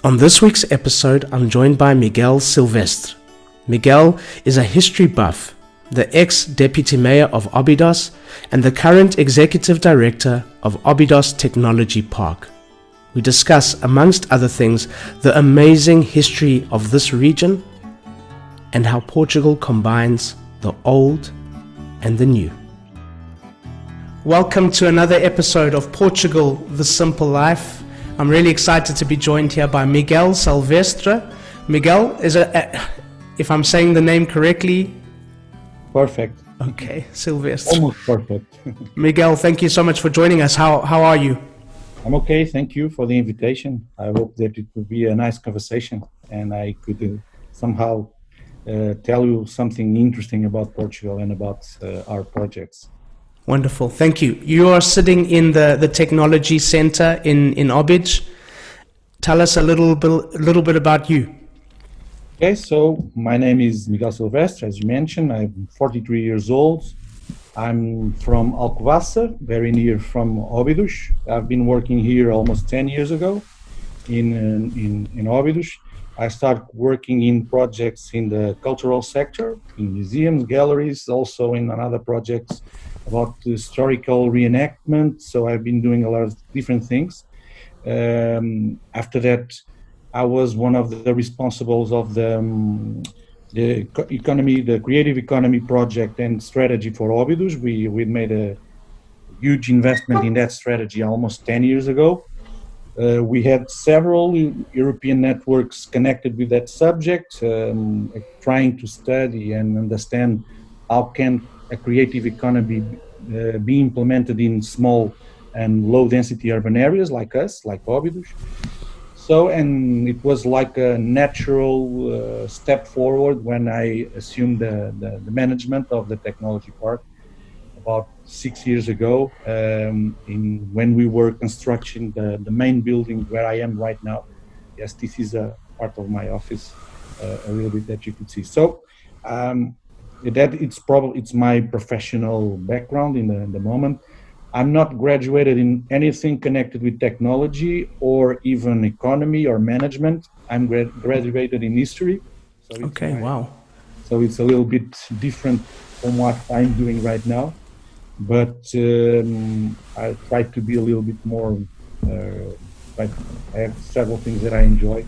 On this week's episode, I'm joined by Miguel Silvestre. Miguel is a history buff, the ex-deputy mayor of Obidos and the current executive director of Obidos Technology Park. We discuss, amongst other things, the amazing history of this region and how Portugal combines the old and the new. Welcome to another episode of Portugal, The Simple Life. I'm really excited to be joined here by Miguel Silvestre. Miguel is if I'm saying the name correctly. Perfect. Okay, Silvestre. Almost perfect. Miguel, thank you so much for joining us. How are you? I'm okay. Thank you for the invitation. I hope that it would be a nice conversation and I could somehow tell you something interesting about Portugal and about our projects. Wonderful. Thank you. You are sitting in the technology center in Obidos. Tell us a little bit about you. Okay, so my name is Miguel Silvestre, as you mentioned. I'm 43 years old. I'm from Alcobaça, very near from Obidos. I've been working here almost 10 years ago in Obidos. I started working in projects in the cultural sector, in museums, galleries, also in other projects about historical reenactment. So I've been doing a lot of different things. After that, I was one of the responsibles of the creative economy project and strategy for Obidos. We made a huge investment in that strategy almost 10 years ago. We had several European networks connected with that subject, trying to study and understand how can a creative economy be implemented in small and low density urban areas like us, like Obidos. So, and it was like a natural step forward when I assumed the management of the technology park about 6 years ago, when we were constructing the main building where I am right now. Yes, this is a part of my office, a little bit that you could see. So it's my professional background in the moment. I'm not graduated in anything connected with technology or even economy or management. I'm graduated in history. So Wow. So it's a little bit different from what I'm doing right now. But I try to be a little bit more, I have several things that I enjoy.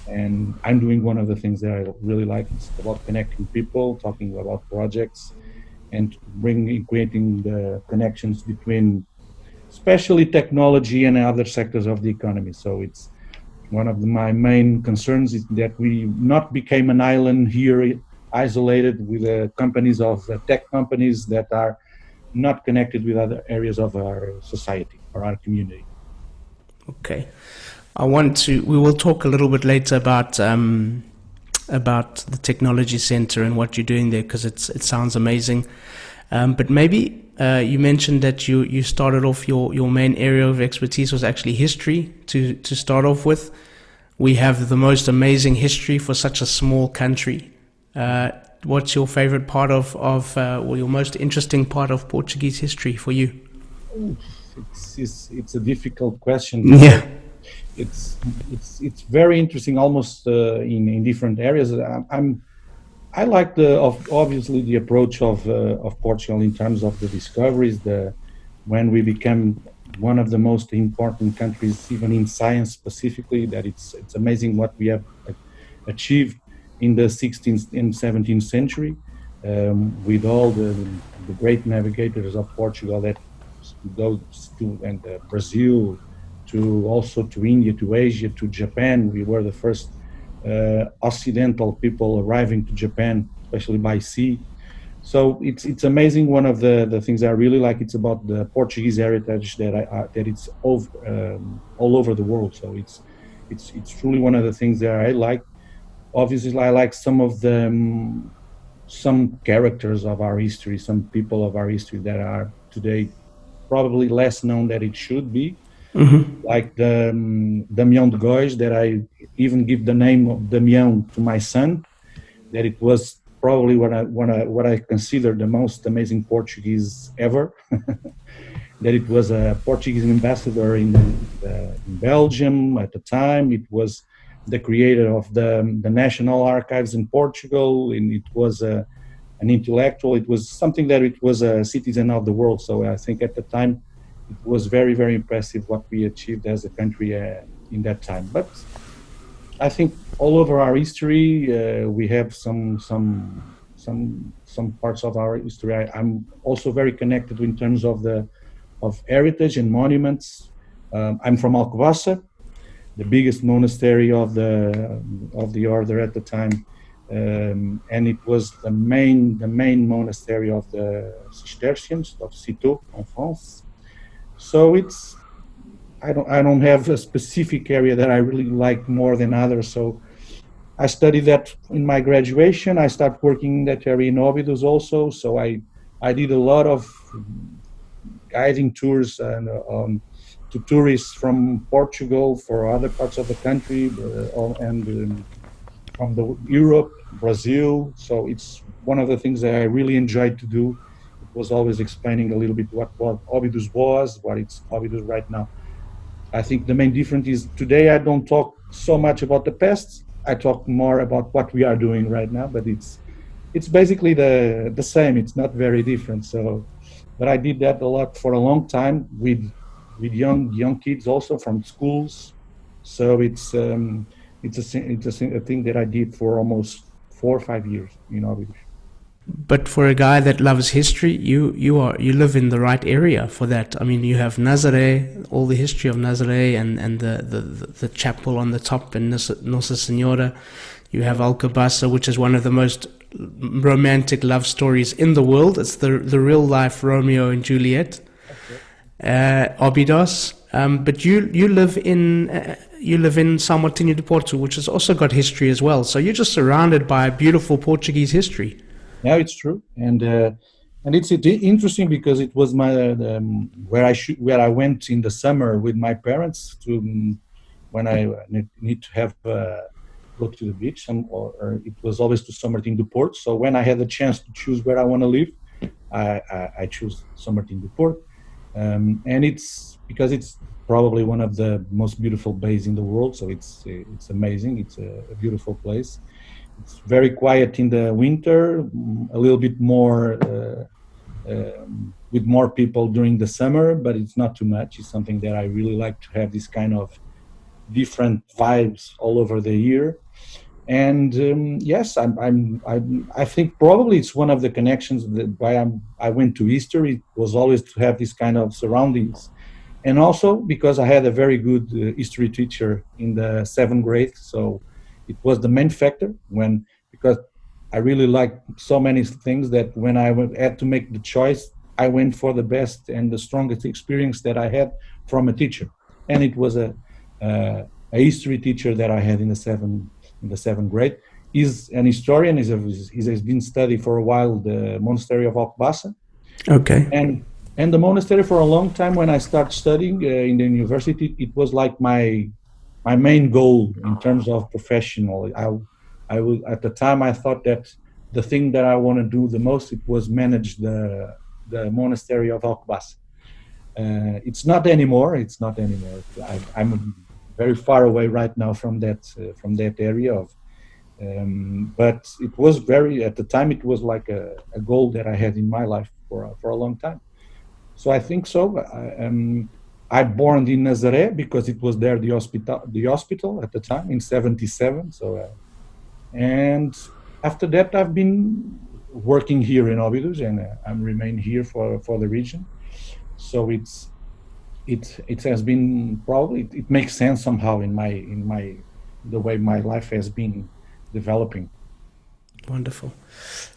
And I'm doing one of the things that I really like. It's about connecting people, talking about projects, and creating the connections between, especially technology and other sectors of the economy. So it's one of my main concerns is that we not became an island here, isolated with companies of tech companies that are not connected with other areas of our society or our community. Okay. We will talk a little bit later about the technology center and what you're doing there, because it sounds amazing. But maybe you mentioned that you started off your main area of expertise was actually history to start off with. We have the most amazing history for such a small country. What's your favorite part or your most interesting part of Portuguese history for you? It's a difficult question. Yeah. It's very interesting, almost in different areas. I like obviously the approach of Portugal in terms of the discoveries. When we became one of the most important countries, even in science specifically, that it's amazing what we have achieved in the 16th and 17th century, with all the great navigators of Portugal that goes to Brazil, to India, to Asia, to Japan. We were the first Occidental people arriving to Japan, especially by sea. So it's amazing. One of the things I really like, it's about the Portuguese heritage that it's all over the world. So it's truly one of the things that I like. Obviously, I like some characters of our history, some people of our history that are today probably less known than it should be. Mm-hmm. Like the Damião de Góis, that I even give the name of Damião to my son, that it was probably what I consider the most amazing Portuguese ever. That it was a Portuguese ambassador in Belgium at the time. It was the creator of the National Archives in Portugal, and it was an intellectual. It was something that it was a citizen of the world. So I think at the time it was very, very impressive what we achieved as a country in that time. But I think all over our history, we have some parts of our history. I'm also very connected in terms of heritage and monuments. I'm from Alcobaça, the biggest monastery of the order at the time, and it was the main monastery of the Cistercians of Citeaux in France. So I don't have a specific area that I really like more than others. So I studied that in my graduation. I started working in that area in Obidos also. So I did a lot of guiding tours and to tourists from Portugal, for other parts of the country, and from Europe, Brazil. So it's one of the things that I really enjoyed to do. It was always explaining a little bit what Obidos was, what it's Obidos right now. I think the main difference is today I don't talk so much about the past. I talk more about what we are doing right now, but it's basically the same. It's not very different. So, but I did that a lot for a long time with young kids also from schools. So it's a thing that I did for almost 4 or 5 years, you know. But for a guy that loves history, you live in the right area for that. I mean, you have Nazaré, all the history of Nazaré, and the chapel on the top in Nossa Senhora. You have Alcobaça, which is one of the most romantic love stories in the world. It's the real life Romeo and Juliet. Okay. Obidos, but you live in São Martinho de Porto, which has also got history as well. So you're just surrounded by beautiful Portuguese history. Yeah, it's true, and it's interesting because it was where I went in the summer with my parents to when I need to have go to the beach, or it was always to São Martinho de Porto. So when I had the chance to choose where I want to live, I choose São Martinho de Porto, and it's because it's probably one of the most beautiful bays in the world. So it's amazing. It's a beautiful place. It's very quiet in the winter, a little bit more with more people during the summer, but it's not too much. It's something that I really like to have, this kind of different vibes all over the year. And yes, I think probably it's one of the connections that why I went to Easter. It was always to have this kind of surroundings, and also because I had a very good history teacher in the 7th grade. So it was the main factor because I really liked so many things that when I had to make the choice, I went for the best and the strongest experience that I had from a teacher. And it was a history teacher that I had in the 7th grade. He's an historian. He has been studying for a while the monastery of Alcobaça. Okay. And the monastery for a long time. When I started studying in the university, it was like my main goal in terms of professional. I was at the time I thought that the thing that I want to do the most, it was manage the monastery of Alcobaça. It's not anymore. I'm very far away right now from that area of. But it was at the time it was like a goal that I had in my life for a long time. So I think so. I born in Nazaré because it was there the hospital at the time in '77. So, and after that I've been working here in Obidos, and I'm remain here for the region. So it has been probably it makes sense somehow in the way my life has been developing. Wonderful.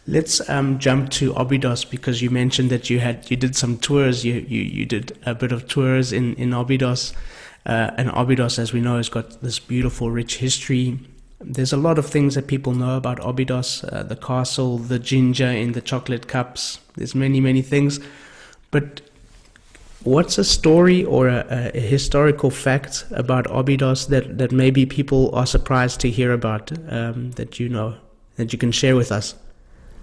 Let's jump to Obidos, because you mentioned that you did some tours. You did a bit of tours in Obidos, and Obidos, as we know, has got this beautiful, rich history. There's a lot of things that people know about Obidos, the castle, the ginger in the chocolate cups. There's many things, but what's a story or a historical fact about Obidos that maybe people are surprised to hear about, that you know, that you can share with us?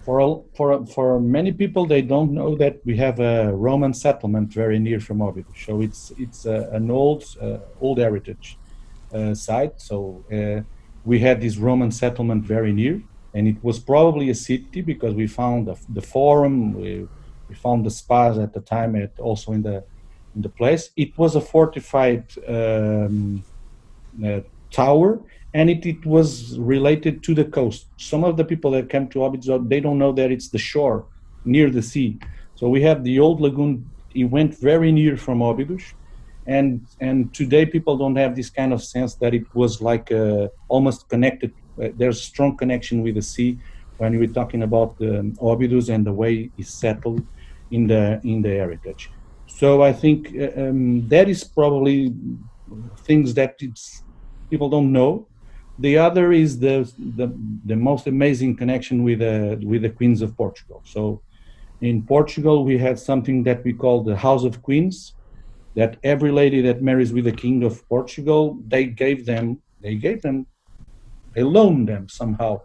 For many people, they don't know that we have a Roman settlement very near from Obidos. So it's an old heritage site. So we had this Roman settlement very near, and it was probably a city because we found the forum, we found the spas at the time, also in the place. It was a fortified tower, and it was related to the coast. Some of the people that came to Obidos, they don't know that it's the shore near the sea. So we have the old lagoon. It went very near from Obidos, and today people don't have this kind of sense that it was like almost connected. There's a strong connection with the sea when we're talking about the Obidos and the way it's settled in the heritage. So I think that is probably things that people don't know. The other is the most amazing connection with the Queens of Portugal. So in Portugal, we have something that we call the House of Queens, that every lady that marries with the King of Portugal, they loaned them somehow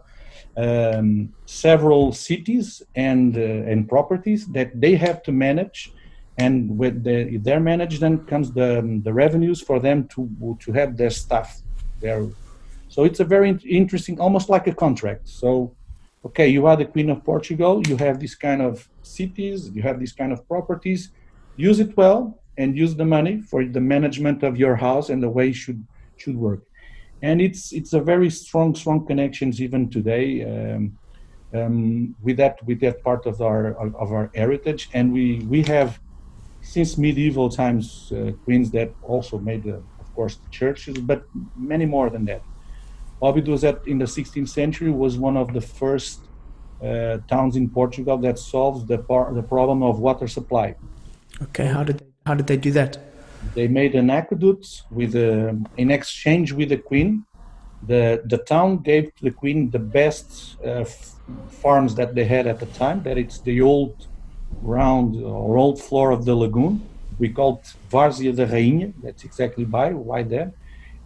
several cities and properties that they have to manage, and with their management comes the revenues for them to have their stuff there. So it's a very interesting, almost like a contract. So, okay, you are the Queen of Portugal, you have this kind of cities, you have this kind of properties, use it well and use the money for the management of your house and the way it should work. And it's a very strong connections even today with that part of our heritage. And we have since medieval times queens that also made of course the churches, but many more than that. Obidos in the 16th century was one of the first towns in Portugal that solves the problem of water supply. Okay, how did they do that? They made an aqueduct with in exchange with the queen. The town gave to the queen the best farms that they had at the time. That it's the old round or old floor of the lagoon. We called Várzea da Rainha. That's exactly why that.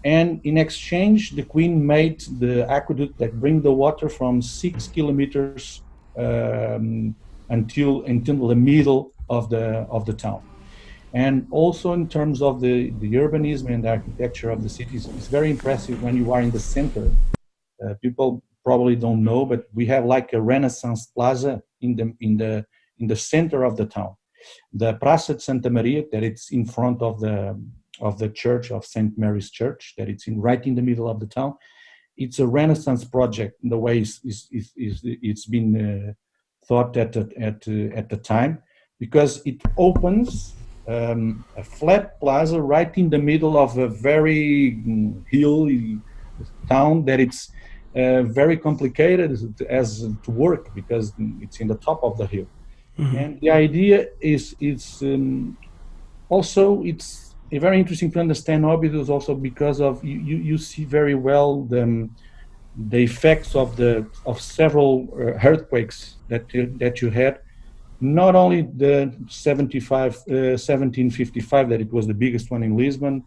And in exchange, the queen made the aqueduct that bring the water from 6 kilometers until the middle of the town. And also in terms of the urbanism and the architecture of the cities, it's very impressive when you are in the center. People probably don't know, but we have like a Renaissance plaza in the center of the town. The Praça de Santa Maria, that it's in front of the church of St. Mary's Church, that it's right in the middle of the town. It's a Renaissance project in the way it's been thought at the time, because it opens a flat plaza right in the middle of a very hilly town that it's very complicated as to work because it's in the top of the hill. Mm-hmm. And the idea is also it's very interesting to understand Obidos also because of you see very well the effects of several earthquakes that you had. Not only the 1755 that it was the biggest one in Lisbon,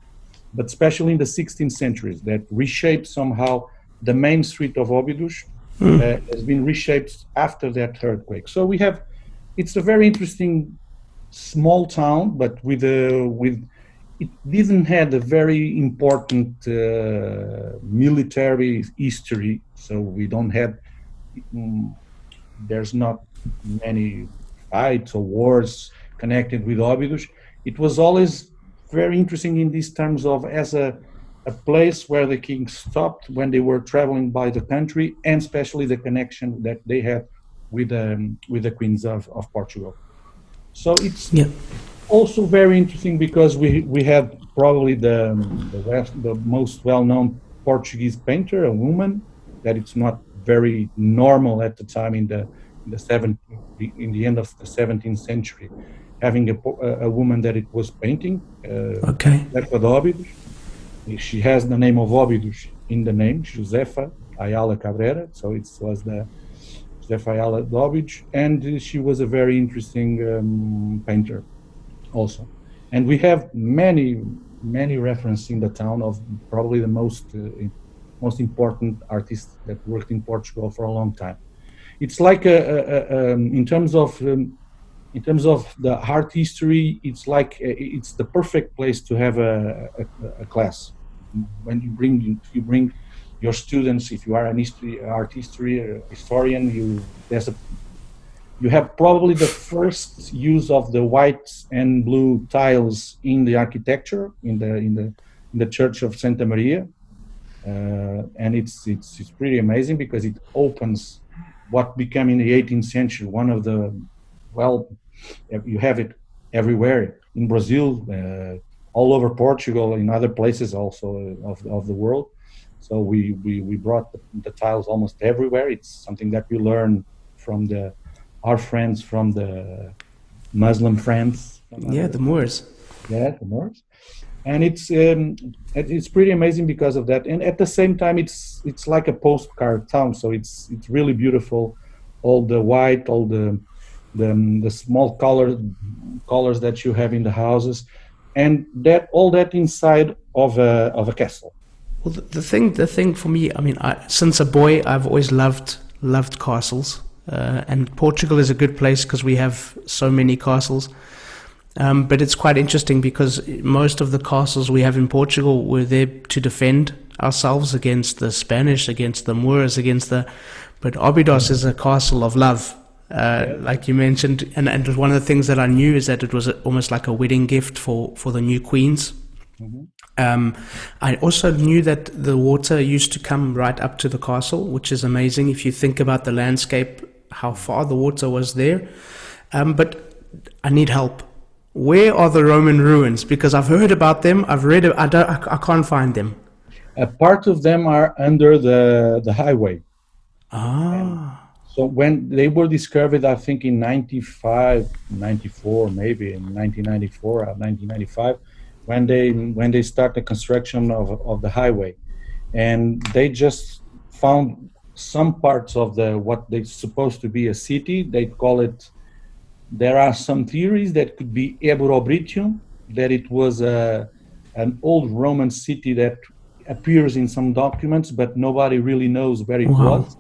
but especially in the 16th centuries that reshaped somehow the main street of Obidos has been reshaped after that earthquake. So it's a very interesting small town, but it didn't have a very important military history. So we don't have, there's not many fights or wars connected with Obidos. It was always very interesting in these terms of as a place where the king stopped when they were traveling by the country, and especially the connection that they had with the queens of Portugal. So it's also very interesting because we have probably the most well-known Portuguese painter, a woman, that it's not very normal at the time in the end of the 17th century, having a woman that it was painting. Obidos. She has the name of Obidos in the name, Josefa Ayala Cabrera. So it was the Josefa Ayala de Obidos, and she was a very interesting painter also. And we have many references in the town of probably the most important artists that worked in Portugal for a long time. It's like in terms of the art history, it's like it's the perfect place to have a class. When you bring your students, if you are an art history historian, you have probably the first use of the white and blue tiles in the architecture in the Church of Santa Maria, and it's pretty amazing because it opens what became in the 18th century one of the, well, you have it everywhere in Brazil, all over Portugal, in other places also of the world. So we brought the tiles almost everywhere. It's something that we learn from our friends from the Muslim friends. Yeah, the Moors. Yeah, the Moors. And it's pretty amazing because of that. And at the same time, it's like a postcard town. So it's really beautiful. All the white, all the small colors that you have in the houses, and that all that inside of a castle. Well, the thing for me, I mean, since a boy, I've always loved castles, and Portugal is a good place because we have so many castles. But it's quite interesting because most of the castles we have in Portugal were there to defend ourselves against the Spanish, against the Moors, But Obidos is a castle of love, like you mentioned, and one of the things that I knew is that it was almost like a wedding gift for the new queens. I also knew that the water used to come right up to the castle, which is amazing if you think about the landscape, how far the water was there. But I need help. Where are the Roman ruins? Because I've heard about them. I've read it. I can't find them. A part of them are under the highway. Ah. So when they were discovered, I think in 95, 94, maybe in 1994 or 1995, when they start the construction of the highway, and they just found some parts of what they supposed to be a city. They call it. There are some theories that could be Ebrobritium, that it was an old Roman city that appears in some documents, but nobody really knows where it was.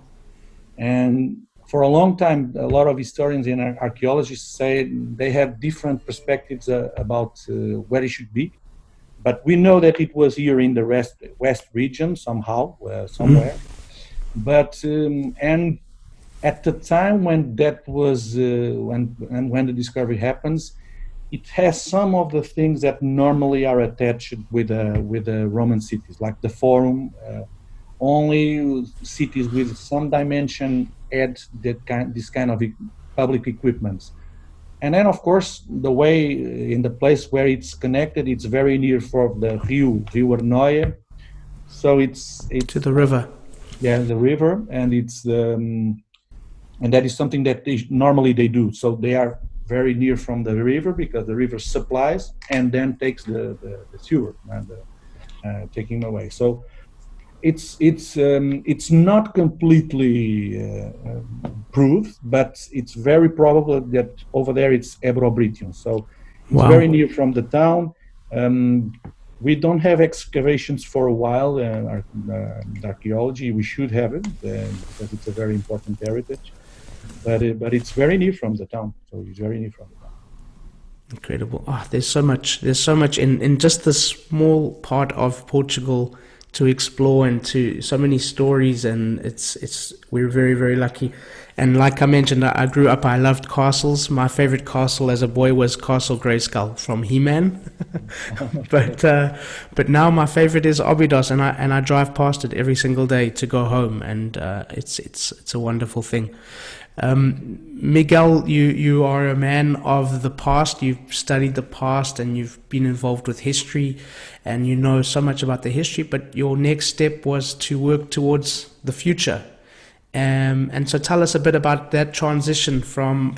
And for a long time, a lot of historians and archaeologists say they have different perspectives about where it should be. But we know that it was here in the west region somehow, somewhere. But and at the time when that was when the discovery happens, it has some of the things that normally are attached with the Roman cities, like the Forum. Only cities with some dimension add this kind of public equipment. And then, of course, the way in the place where it's connected, it's very near for the Rio Arnoia. So it's to the river. Yeah, the river, and and that is something that normally they do. So they are very near from the river because the river supplies and then takes the sewer and taking them away. So it's not completely proved, but it's very probable that over there it's Ebrobritium. So it's very near from the town. We don't have excavations for a while. Archaeology, we should have it because it's a very important heritage. But it's very near from the town. So it's very near from the town. Incredible. There's so much in just this small part of Portugal to explore, and to so many stories, and we're very, very lucky. And like I mentioned, I grew up, I loved castles. My favorite castle as a boy was Castle Grayskull from He-Man. But now my favorite is Obidos, and I drive past it every single day to go home, and it's a wonderful thing. Miguel, you are a man of the past. You've studied the past and you've been involved with history, and you know so much about the history, but your next step was to work towards the future. And so tell us a bit about that transition from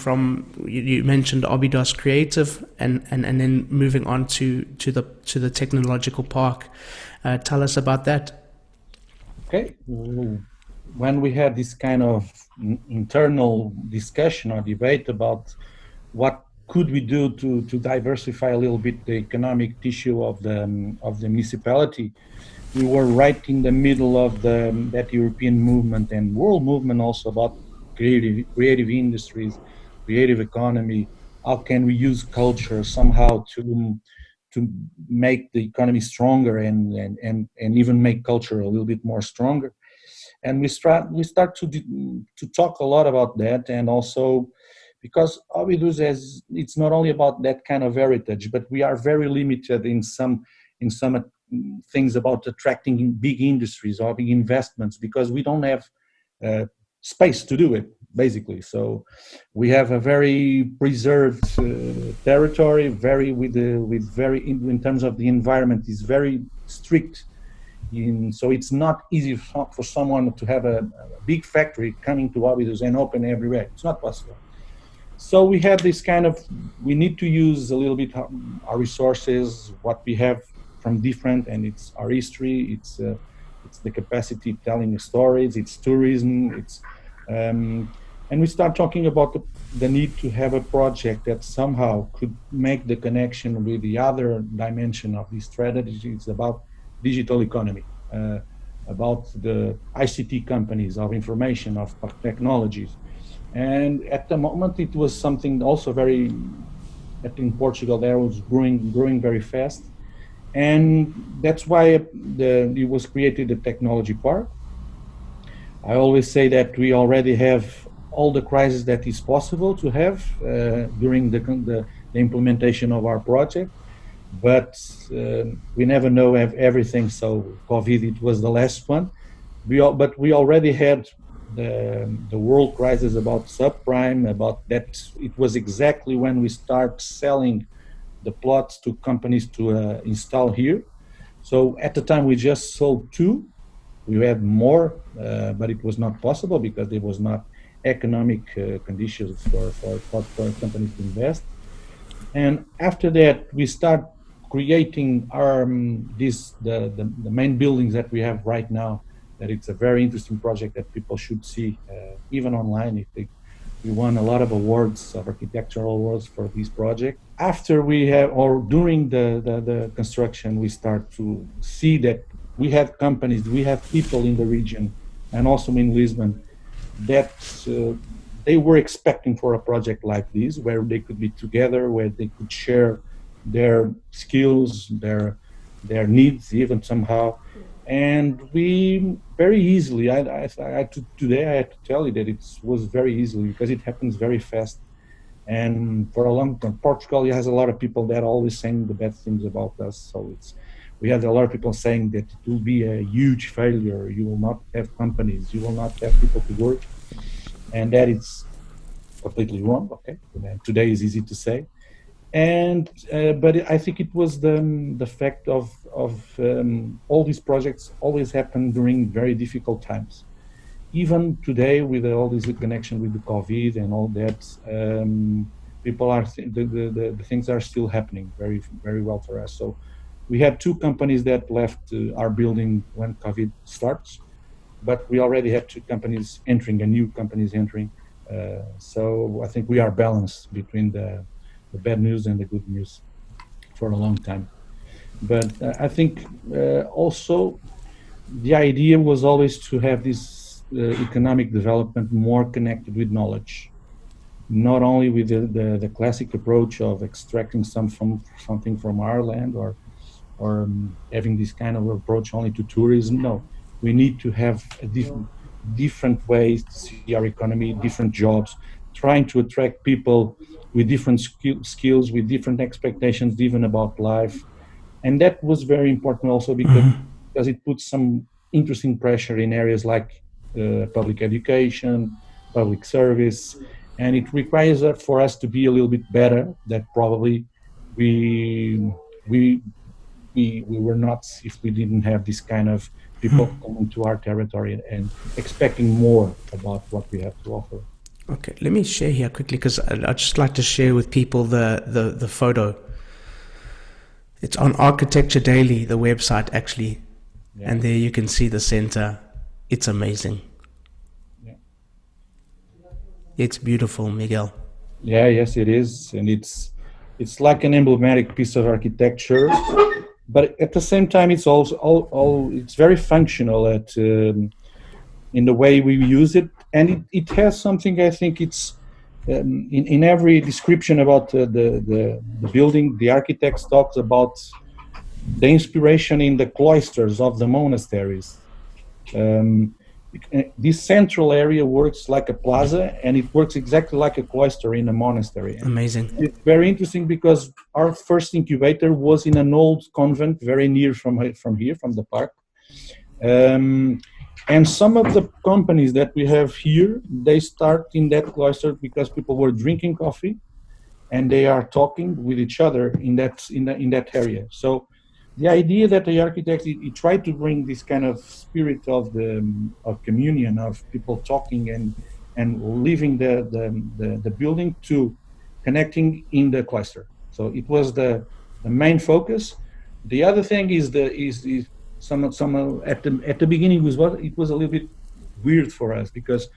you mentioned Obidos Creative and then moving on to the technological park. Tell us about that. Okay. When we had this kind of internal discussion or debate about what could we do to diversify a little bit the economic tissue of the municipality, we were right in the middle of that European movement and world movement also about creative industries, creative economy. How can we use culture somehow to to make the economy stronger and even make culture a little bit more stronger. And we start to talk a lot about that, and also because Obidos it's not only about that kind of heritage, but we are very limited in some things about attracting big industries or big investments, because we don't have uh, space to do it, basically. So we have a very preserved territory, in terms of the environment is very strict. So it's not easy for someone to have a big factory coming to Obidos and open everywhere. It's not possible. So we have this kind of, we need to use a little bit our resources, what we have from different, and it's our history, it's the capacity of telling stories, it's tourism, and we start talking about the need to have a project that somehow could make the connection with the other dimension of this strategy. It's about digital economy, about the ICT companies, of information, of technologies. And at the moment, it was something also very, I think Portugal there was growing very fast. And that's why it was created the technology park. I always say that we already have all the crises that is possible to have during the implementation of our project, but we never know everything. So COVID, it was the last one. But we already had the world crisis about subprime, about that. It was exactly when we start selling the plots to companies to install here. So at the time we just sold two. We had more, but it was not possible because there was not economic conditions for companies to invest. And after that, we start creating our the main buildings that we have right now. That it's a very interesting project that people should see, even online. We won a lot of awards, of architectural awards for this project. After we have, or during the construction, we start to see that we have companies, we have people in the region, and also in Lisbon, that they were expecting for a project like this, where they could be together, where they could share their skills, their needs, even somehow. And we very easily, today I had to tell you that it was very easily, because it happens very fast. And for a long time, Portugal has a lot of people that are always saying the bad things about us. So we had a lot of people saying that it will be a huge failure. You will not have companies, you will not have people to work. And that is completely wrong. Okay, and today is easy to say. And but I think it was the fact of all these projects always happen during very difficult times. Even today, with all this connection with the COVID and all that, people are the things are still happening very well for us. So we had two companies that left our building when COVID starts, but we already have two companies entering, and new companies entering. So I think we are balanced between the bad news and the good news for a long time. But I think also the idea was always to have this economic development more connected with knowledge, not only with the classic approach of extracting something from our land, or having this kind of approach only to tourism. No, we need to have different ways to see our economy, different jobs, trying to attract people with different skills, with different expectations, even about life. And that was very important also because it puts some interesting pressure in areas like public education, public service, and it requires for us to be a little bit better. That probably we were not if we didn't have this kind of people coming to our territory and expecting more about what we have to offer. Okay, let me share here quickly, because I'd just like to share with people the photo. It's on Architecture Daily, the website actually, yeah. And there you can see the center. It's amazing. Yeah. It's beautiful, Miguel. Yeah, yes, it is, and it's like an emblematic piece of architecture, but at the same time, it's also it's very functional in the way we use it, and it has something. I think it's in every description about the building, the architect talks about the inspiration in the cloisters of the monasteries. Um, this central area works like a plaza, and it works exactly like a cloister in a monastery. Amazing. It's very interesting because our first incubator was in an old convent very near from here, from the park. And some of the companies that we have here, they start in that cloister because people were drinking coffee, and they are talking with each other in that area. So the idea that the architect he tried to bring this kind of spirit of communion, of people talking and leaving the building to connecting in the cluster. So it was the main focus. The other thing is some at the beginning it was a little bit weird for us because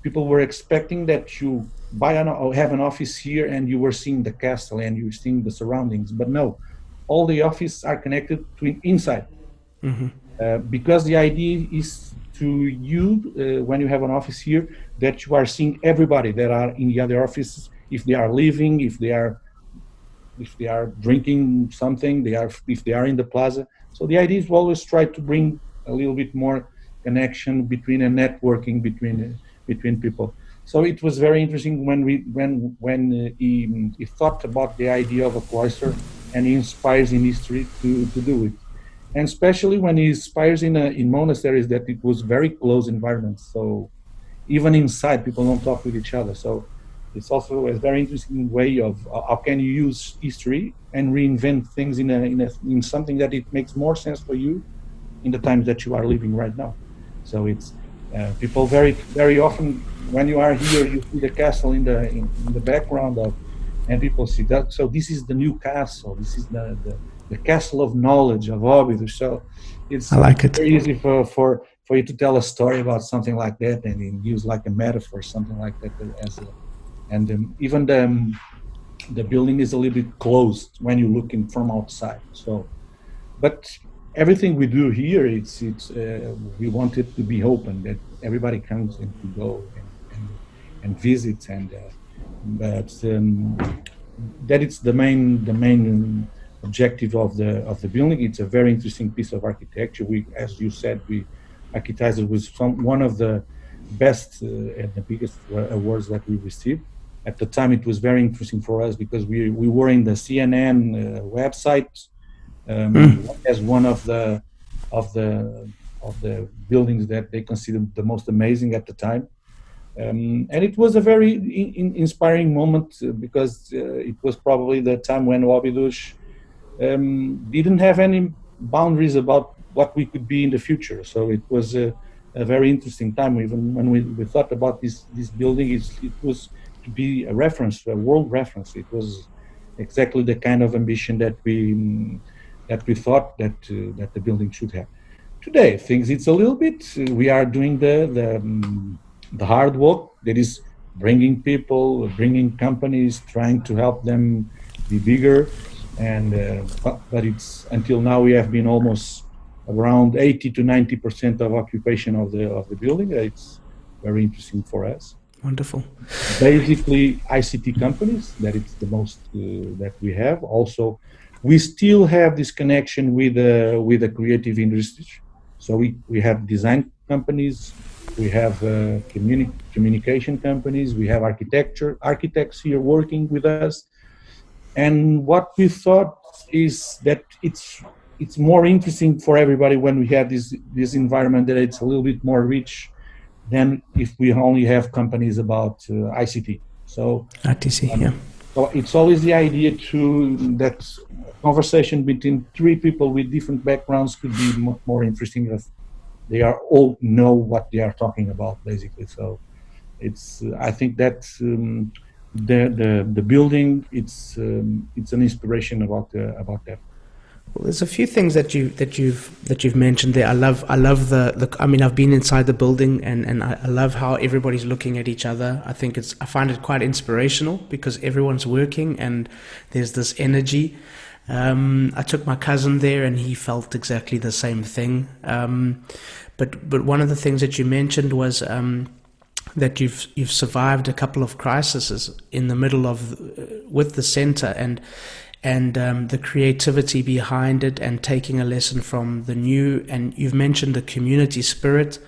people were expecting that you have an office here and you were seeing the castle and you were seeing the surroundings, but no, all the offices are connected to inside. Because the idea is to when you have an office here, that you are seeing everybody that are in the other offices, if they are leaving, if they are drinking something, if they are in the plaza. So the idea is to always try to bring a little bit more connection between and networking between people. So it was very interesting when he thought about the idea of a cloister, and he inspires in history to do it. And especially when he inspires in monasteries that it was very close environments. So even inside, people don't talk with each other. So it's also a very interesting way of how can you use history and reinvent things in something that it makes more sense for you in the times that you are living right now. So it's people very often when you are here, you see the castle in the background and people see that. So this is the new castle. This is the castle of knowledge of Obidos. So it's very easy for you to tell a story about something like that and use like a metaphor, something like that even the building is a little bit closed when you look in from outside. So, but everything we do here, it's we want it to be open, that everybody comes and to go and visit, and but that it's the main objective of the building. It's a very interesting piece of architecture. As you said, we architects it was one of the best and the biggest awards that we received. At the time, it was very interesting for us because we were in the CNN website as one of the buildings that they considered the most amazing at the time. And it was a very inspiring moment because it was probably the time when Obidos didn't have any boundaries about what we could be in the future. So it was a very interesting time. Even when we thought about this building, it was to be a reference, a world reference. It was exactly the kind of ambition that we thought that the building should have. Today, things it's a little bit. We are doing the hard work, that is bringing people, bringing companies, trying to help them be bigger. And but it's until now we have been almost around 80 to 90% of occupation of the building. It's very interesting for us. Wonderful. Basically, ICT companies, that it's the most that we have. Also, we still have this connection with the creative industry. So we have design companies, we have communication companies, we have architects here working with us. And what we thought is that it's more interesting for everybody when we have this environment, that it's a little bit more rich than if we only have companies about ICT. So ITC, yeah. So it's always the idea that conversation between three people with different backgrounds could be more interesting if they are all know what they are talking about, basically. So it's I think that the building it's an inspiration about that. Well, there's a few things that you've mentioned there. I love the I mean, I've been inside the building and I love how everybody's looking at each other. I find it quite inspirational because everyone's working and there's this energy. I took my cousin there and he felt exactly the same thing. But one of the things that you mentioned was that you've survived a couple of crises in the middle of with the center, and the creativity behind it, and taking a lesson from the new. And you've mentioned the community spirit.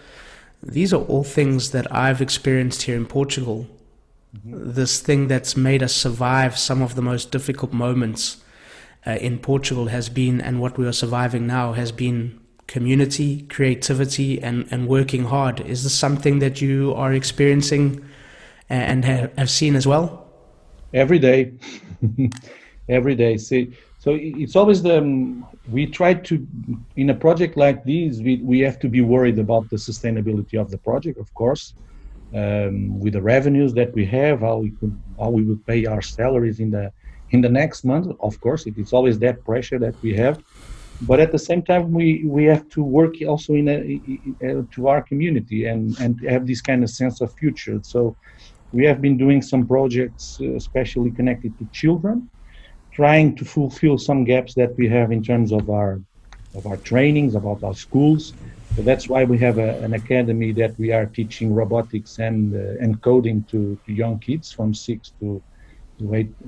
These are all things that I've experienced here in Portugal. This thing that's made us survive some of the most difficult moments in Portugal has been, and what we are surviving now has been, community, creativity, and working hard. Is this something that you are experiencing and have seen as well? Every day. Every day. See, so it's always we try to, in a project like this, we have to be worried about the sustainability of the project, of course, with the revenues that we have, how we would pay our salaries in the next month. Of course, it's always that pressure that we have. But at the same time, we have to work also to our community and have this kind of sense of future. So we have been doing some projects, especially connected to children, trying to fulfill some gaps that we have in terms of our trainings, about our schools. So that's why we have an academy that we are teaching robotics and coding to young kids from 6 to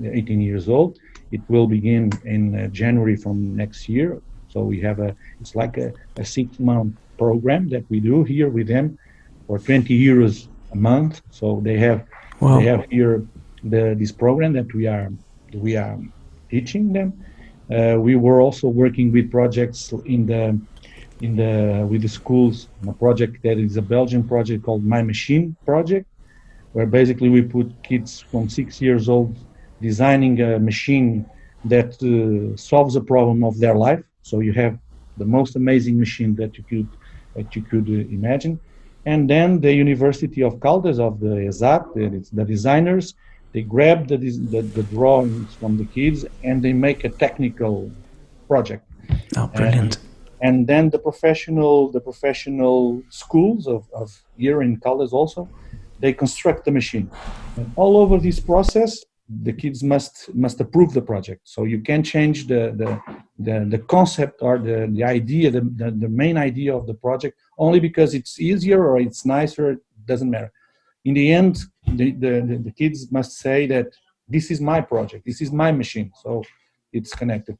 18 years old. It will begin in January from next year. So we have it's like a 6-month program that we do here with them for 20 euros a month. So they have here this program that we are teaching them. We were also working with projects with the schools, a project that is a Belgian project called My Machine project, where basically we put kids from 6 years old designing a machine that solves a problem of their life. So you have the most amazing machine that you could imagine. And then the University of Caldas, of the ESAT, the designers, they grab the drawings from the kids and they make a technical project. Oh, brilliant. And then the professional schools of here in Caldas also, they construct the machine. And all over this process, the kids must approve the project. So you can change the concept or the idea, the main idea of the project, only because it's easier or it's nicer. It doesn't matter. In the end, the kids must say that this is my project, this is my machine. So it's connected.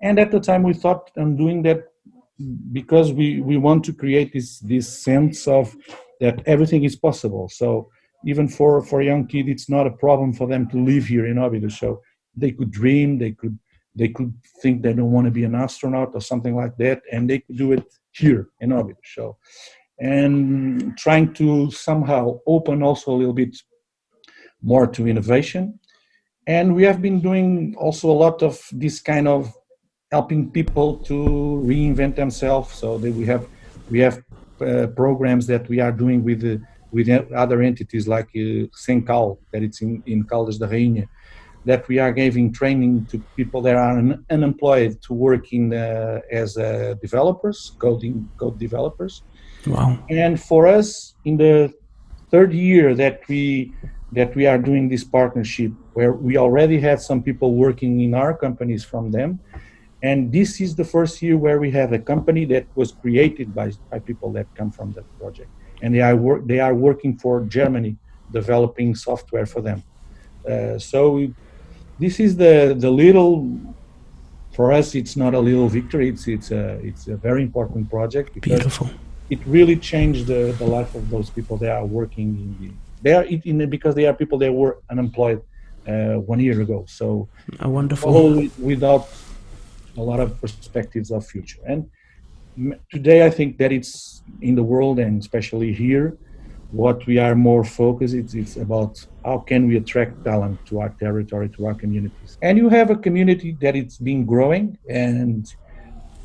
And at the time, we thought on doing that because we want to create this sense of that everything is possible. So even for a young kid, it's not a problem for them to live here in Obidos. So they could dream, they could think they don't want to be an astronaut or something like that, and they could do it here in Obidos. So, and trying to somehow open also a little bit more to innovation. And we have been doing also a lot of this kind of helping people to reinvent themselves. So that we have programs that we are doing with other entities like Sencal, that it's in Caldas da Rainha, that we are giving training to people that are unemployed to work as developers, code developers. Wow. And for us, in the third year that we are doing this partnership, where we already had some people working in our companies from them, and this is the first year where we have a company that was created by people that come from that project, and they are working for Germany, developing software for them. So this is the little. For us, it's not a little victory. It's a very important project because Beautiful. It really changed the life of those people that are working because they are people that were unemployed 1 year ago. So wonderful. Without a lot of perspectives of future. And today I think that it's in the world, and especially here, what we are more focused, it's about how can we attract talent to our territory, to our communities. And you have a community that it's been growing, and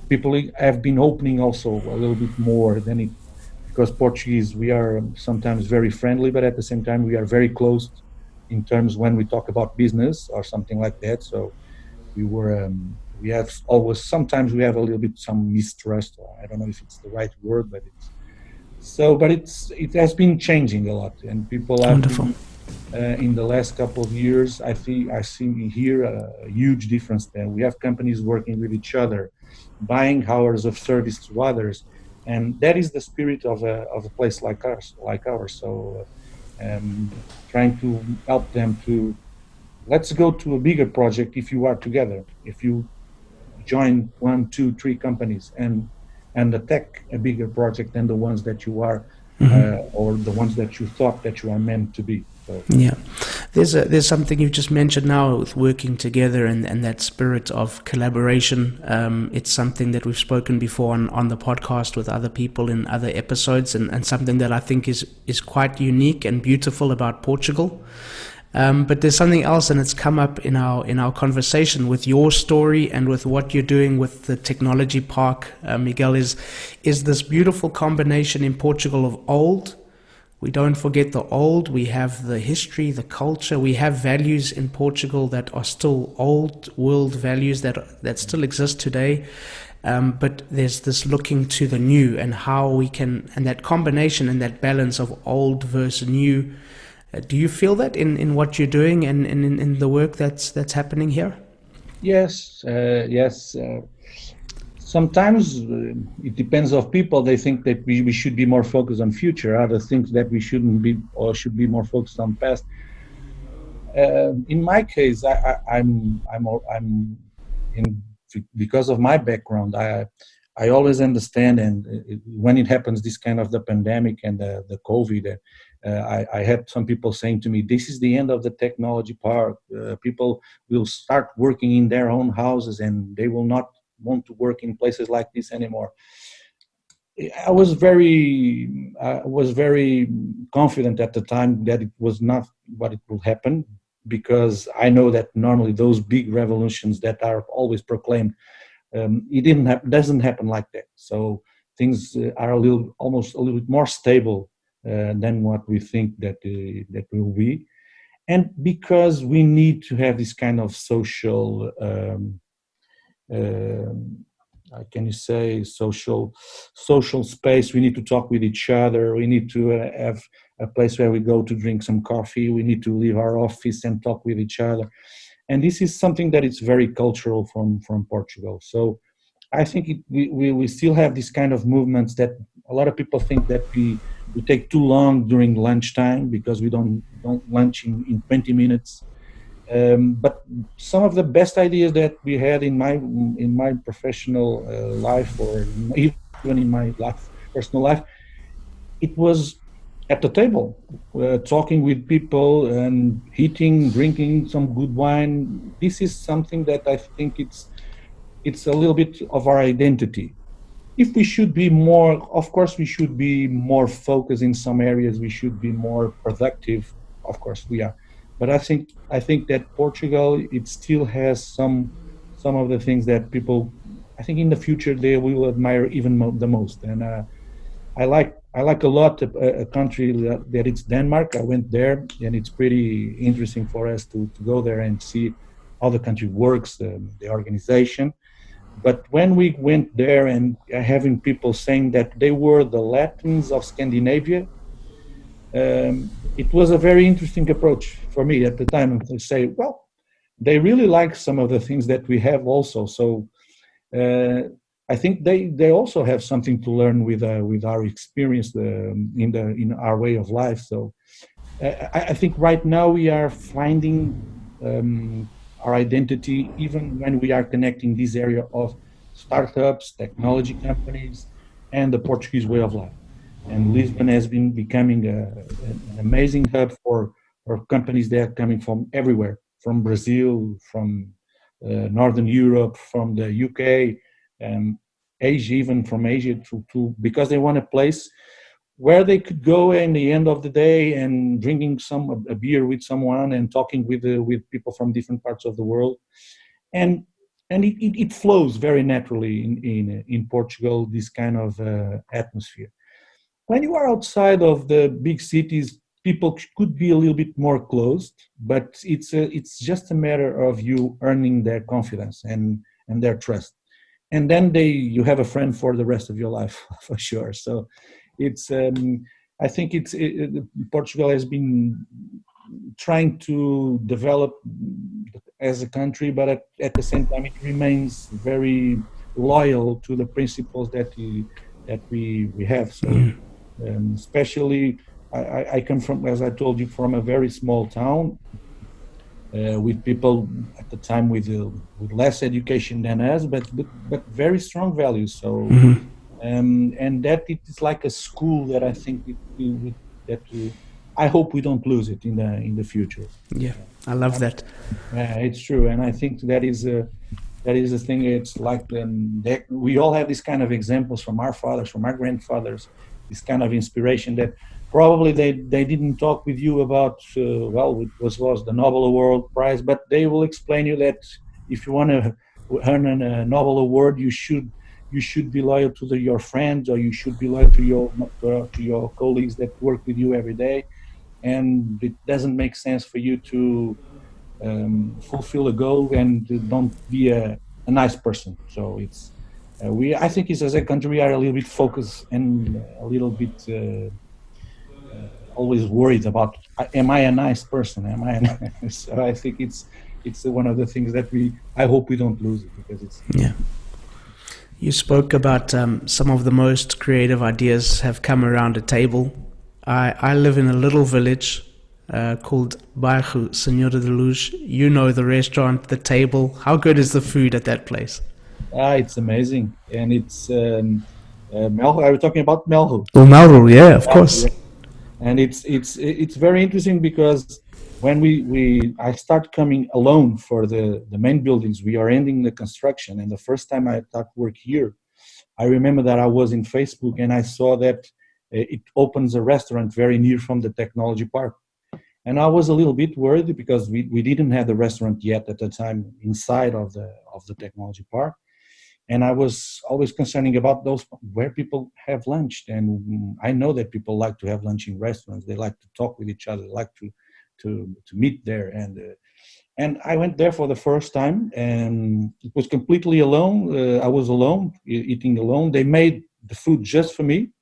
people have been opening also a little bit more than it, because Portuguese, we are sometimes very friendly, but at the same time we are very closed in terms when we talk about business or something like that. So we have always, sometimes we have a little bit some mistrust, or I don't know if it's the right word, but it has been changing a lot, and people have Wonderful. In the last couple of years, I see here a huge difference there. We have companies working with each other, buying hours of service to others, and that is the spirit of a place like ours. So trying to help them to let's go to a bigger project if you are together. If you join one, two, three companies and attack a bigger project than the ones that you are or the ones that you thought that you are meant to be. So Yeah, there's something you just mentioned now with working together and that spirit of collaboration. It's something that we've spoken before on the podcast with other people in other episodes, and something that I think is quite unique and beautiful about Portugal. But there's something else, and it's come up in our conversation with your story and with what you're doing with the technology park, Miguel. Is this beautiful combination in Portugal of old. We don't forget the old. We have the history, the culture. We have values in Portugal that are still old world values that still exist today. But there's this looking to the new and how we can, and that combination and that balance of old versus new. Do you feel that in what you're doing and in the work that's happening here? yes, yes. Sometimes it depends of people. They think that we should be more focused on future. Others think that we shouldn't be or should be more focused on past. In my case, I'm in because of my background. I always understand, and when it happens, this kind of the pandemic and the COVID, I had some people saying to me, "This is the end of the technology park. People will start working in their own houses, and they will not want to work in places like this anymore." I was very confident at the time that it was not what it will happen, because I know that normally those big revolutions that are always proclaimed, it doesn't happen like that. So things are almost a little bit more stable than what we think that will be, and because we need to have this kind of social. Can you say social space? We need to talk with each other. We need to have a place where we go to drink some coffee. We need to leave our office and talk with each other. And this is something that is very cultural from Portugal. So I think we still have this kind of movements that a lot of people think that we take too long during lunchtime because we don't lunch in 20 minutes. But some of the best ideas that we had in my professional life, or even in my personal life, it was at the table, talking with people and eating, drinking some good wine. This is something that I think it's a little bit of our identity. If we should be more, of course, we should be more focused in some areas. We should be more productive. Of course, we are. But I think that Portugal, it still has some of the things that people, I think, in the future they will admire even the most. And I like a lot a country that it's Denmark. I went there, and it's pretty interesting for us to go there and see how the country works, the organization. But when we went there and having people saying that they were the Latins of Scandinavia, it was a very interesting approach for me at the time to say, well, they really like some of the things that we have also. So I think they also have something to learn with our experience in our way of life. So I think right now we are finding our identity, even when we are connecting this area of startups, technology companies, and the Portuguese way of life. And Lisbon has been becoming an amazing hub for companies that are coming from everywhere, from Brazil, from Northern Europe, from the UK, Asia, even from Asia, to because they want a place where they could go in the end of the day and drinking a beer with someone and talking with people from different parts of the world, and it flows very naturally in Portugal, this kind of atmosphere. When you are outside of the big cities, people could be a little bit more closed, but it's just a matter of you earning their confidence and their trust, and then you have a friend for the rest of your life for sure. So it's I think Portugal has been trying to develop as a country, but at the same time, it remains very loyal to the principles that we have. So, especially, I come from, as I told you, from a very small town with people at the time with less education than us, but very strong values. So and that it is like a school that I think I hope we don't lose it in the future. Yeah, I love that. It's true, and I think that is the thing. It's like that we all have these kind of examples from our fathers, from our grandfathers, this kind of inspiration that probably they didn't talk with you about. Well, it was the Nobel Award Prize, but they will explain you that if you want to earn a Nobel Award, you should be loyal to your friends, or you should be loyal to your colleagues that work with you every day, and it doesn't make sense for you to fulfill a goal and don't be a nice person. So it's I think it's, as a country, we are a little bit focused and a little bit always worried about, am I a nice person? Am I a nice? So I think it's one of the things that I hope we don't lose it, because it's You spoke about some of the most creative ideas have come around a table. I live in a little village called Bairro Senhora de Luz. You know the restaurant, the table. How good is the food at that place? It's amazing, and it's Melro. Are we talking about Melro? Oh, Melro, yeah, of course. Yeah. And it's very interesting, because when I start coming alone for the main buildings, we are ending the construction, and the first time I start work here, I remember that I was in Facebook and I saw that it opens a restaurant very near from the technology park. And I was a little bit worried, because we didn't have the restaurant yet at the time inside of the technology park. And I was always concerning about those where people have lunch. And I know that people like to have lunch in restaurants. They like to talk with each other, like to meet there. And I went there for the first time, and it was completely alone. I was alone, eating alone. They made the food just for me.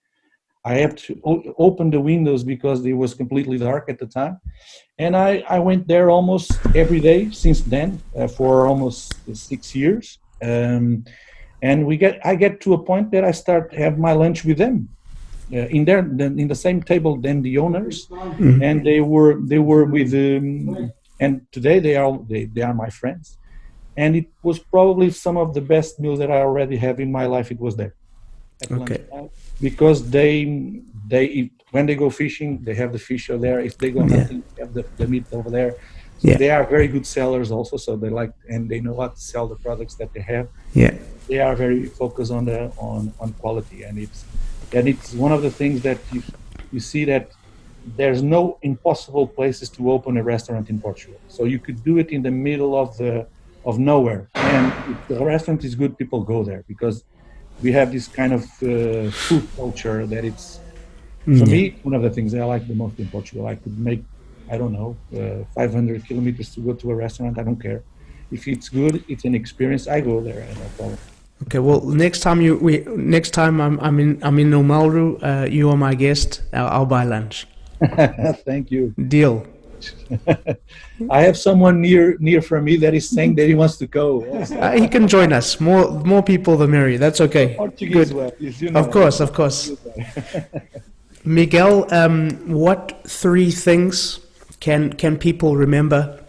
I had to open the windows because it was completely dark at the time. And I went there almost every day since then, for almost 6 years. And I get to a point that I start have my lunch with them in the same table than the owners, and they were with and today they are my friends, and it was probably some of the best meals that I already have in my life. It was there at lunchtime, because they when they go fishing, they have the fish over there. If they go hunting, they have the meat over there. So they are very good sellers also. So they like, and they know how to sell the products that they have. Yeah, they are very focused on quality, and it's one of the things that you see, that there's no impossible places to open a restaurant in Portugal. So you could do it in the middle of nowhere, and if the restaurant is good, people go there, because we have this kind of food culture that it's, for me, one of the things that I like the most in Portugal. I could make, I don't know, 500 kilometers to go to a restaurant. I don't care. If it's good, it's an experience, I go there, no problem. Okay, well, next time I'm in Melro, you are my guest. I'll buy lunch. Thank you. Deal. I have someone near from me that is saying that he wants to go. He can join us. More people, the merrier. That's okay. Portuguese. Good. You know, Of course. Miguel, what 3 things can people remember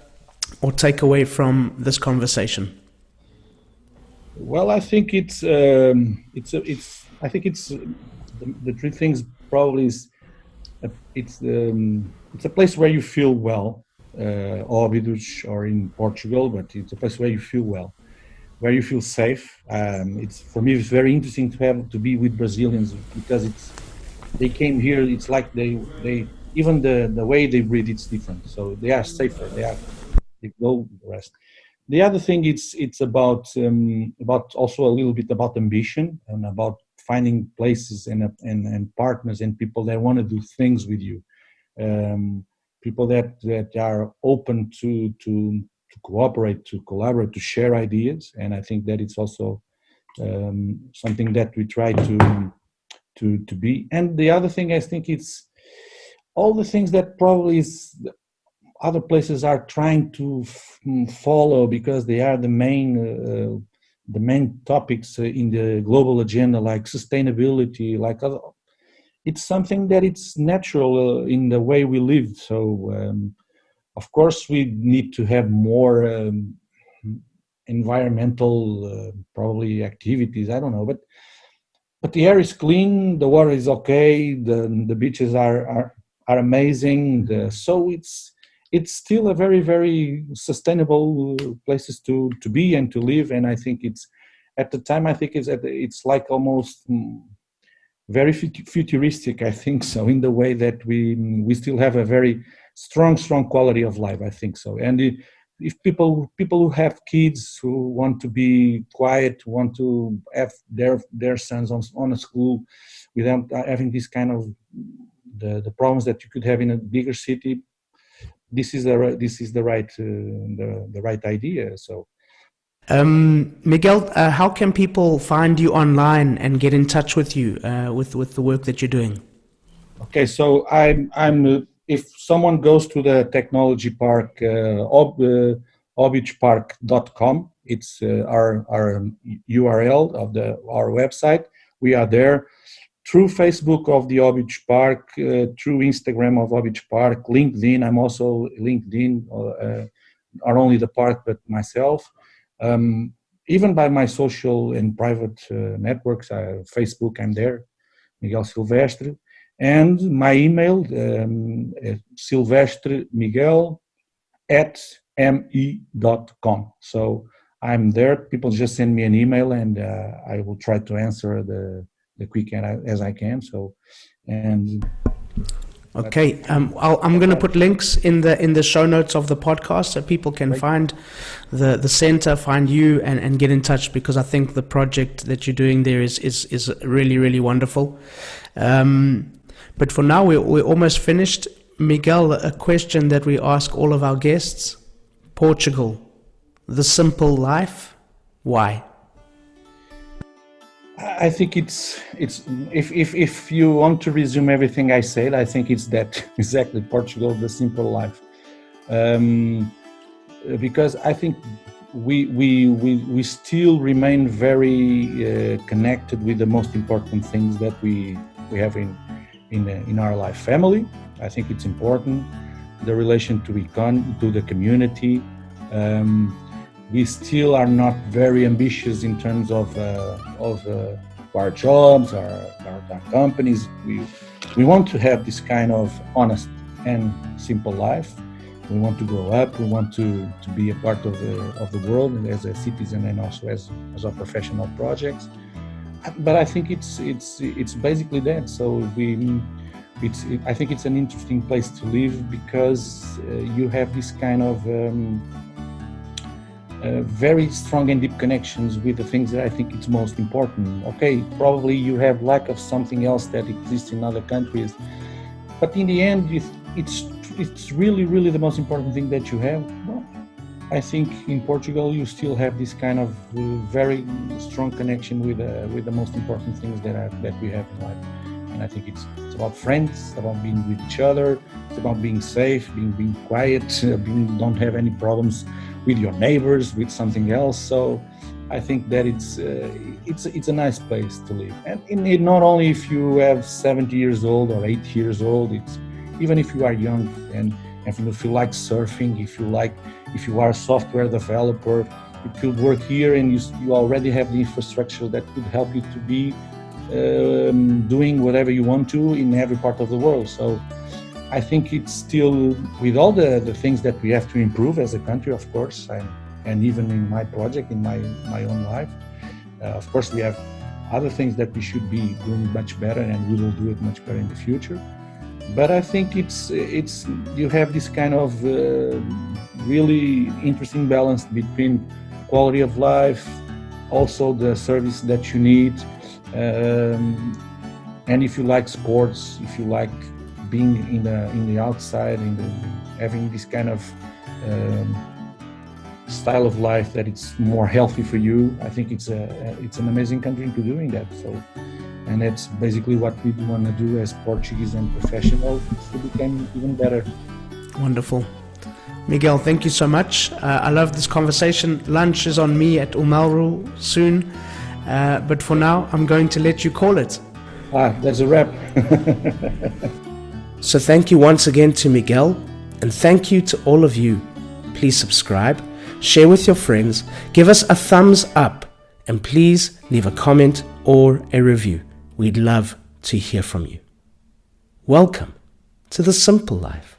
or take away from this conversation? Well, I think I think it's the 3 things probably is it's a place where you feel well, Obidos or in Portugal, but it's a place where you feel well, where you feel safe. It's, for me, it's very interesting to be with Brazilians, because they came here. It's like they even the way they breathe, it's different. So they are safer. They go the rest. The other thing, it's about also a little bit about ambition, and about finding places and partners and people that want to do things with you, people that are open to cooperate, to collaborate, to share ideas. And I think that it's also something that we try to be. And the other thing, I think it's all the things that probably other places are trying to follow, because they are the main topics in the global agenda, like sustainability, like other. it's something that it's natural in the way we live. So of course we need to have more environmental probably activities. I don't know, but the air is clean, the water is okay, the beaches are amazing. So it's still a very, very sustainable places to be and to live. And I think it's at the time, I think it's like almost very futuristic. I think so, in the way that we still have a very strong quality of life. I think so. And if people who have kids who want to be quiet, want to have their sons on a school without having this kind of the problems that you could have in a bigger city, this is the right idea. So Miguel, how can people find you online and get in touch with you with the work that you're doing? Okay, so I'm if someone goes to the technology park, obidospark.com, it's our URL of our website. We are there through Facebook of the Obidos Park, through Instagram of Obidos Park, LinkedIn. I'm also LinkedIn, not only the park but myself. Even by my social and private networks, Facebook, I'm there, Miguel Silvestre. And my email, silvestremiguel@me.com. So I'm there. People just send me an email, and I will try to answer the quick as I can. So, and okay, I'm going to put links in the show notes of the podcast so people can find the center, find you, and get in touch, because I think the project that you're doing there is really, really wonderful. But for now, we're almost finished. Miguel, a question that we ask all of our guests: Portugal, the simple life, why? I think it's if you want to resume everything I said, I think it's that exactly, Portugal, the simple life, because I think we still remain very connected with the most important things that we have in our life. Family, I think it's important. The relation to the community. We still are not very ambitious in terms of our jobs, our companies. We want to have this kind of honest and simple life. We want to grow up. We want to be a part of the world as a citizen and also as our professional projects. But I think it's basically that. So I think it's an interesting place to live, because you have this kind of very strong and deep connections with the things that I think it's most important. Okay, probably you have lack of something else that exists in other countries, but in the end, it's really the most important thing that you have. Well, I think in Portugal you still have this kind of very strong connection with the most important things that we have in life. And I think it's about friends, it's about being with each other, it's about being safe, being quiet, don't have any problems with your neighbors, with something else. So I think that it's a nice place to live. And not only if you have 70 years old or 80 years old, it's even if you are young and if you like surfing, if you are a software developer, you could work here and you already have the infrastructure that could help you to be doing whatever you want to in every part of the world. So I think it's still, with all the things that we have to improve as a country, of course, and even in my project, in my own life, of course, we have other things that we should be doing much better, and we will do it much better in the future. But I think it's you have this kind of really interesting balance between quality of life, also the service that you need, and if you like sports, if you like being in the outside, having this kind of style of life that it's more healthy for you, I think it's an amazing country to doing that. So, and that's basically what we want to do as Portuguese and professionals to become even better. Wonderful. Miguel, thank you so much. I love this conversation. Lunch is on me at Umalru soon. But for now, I'm going to let you call it. That's a wrap. So thank you once again to Miguel, and thank you to all of you. Please subscribe, share with your friends, give us a thumbs up, and please leave a comment or a review. We'd love to hear from you. Welcome to the simple life.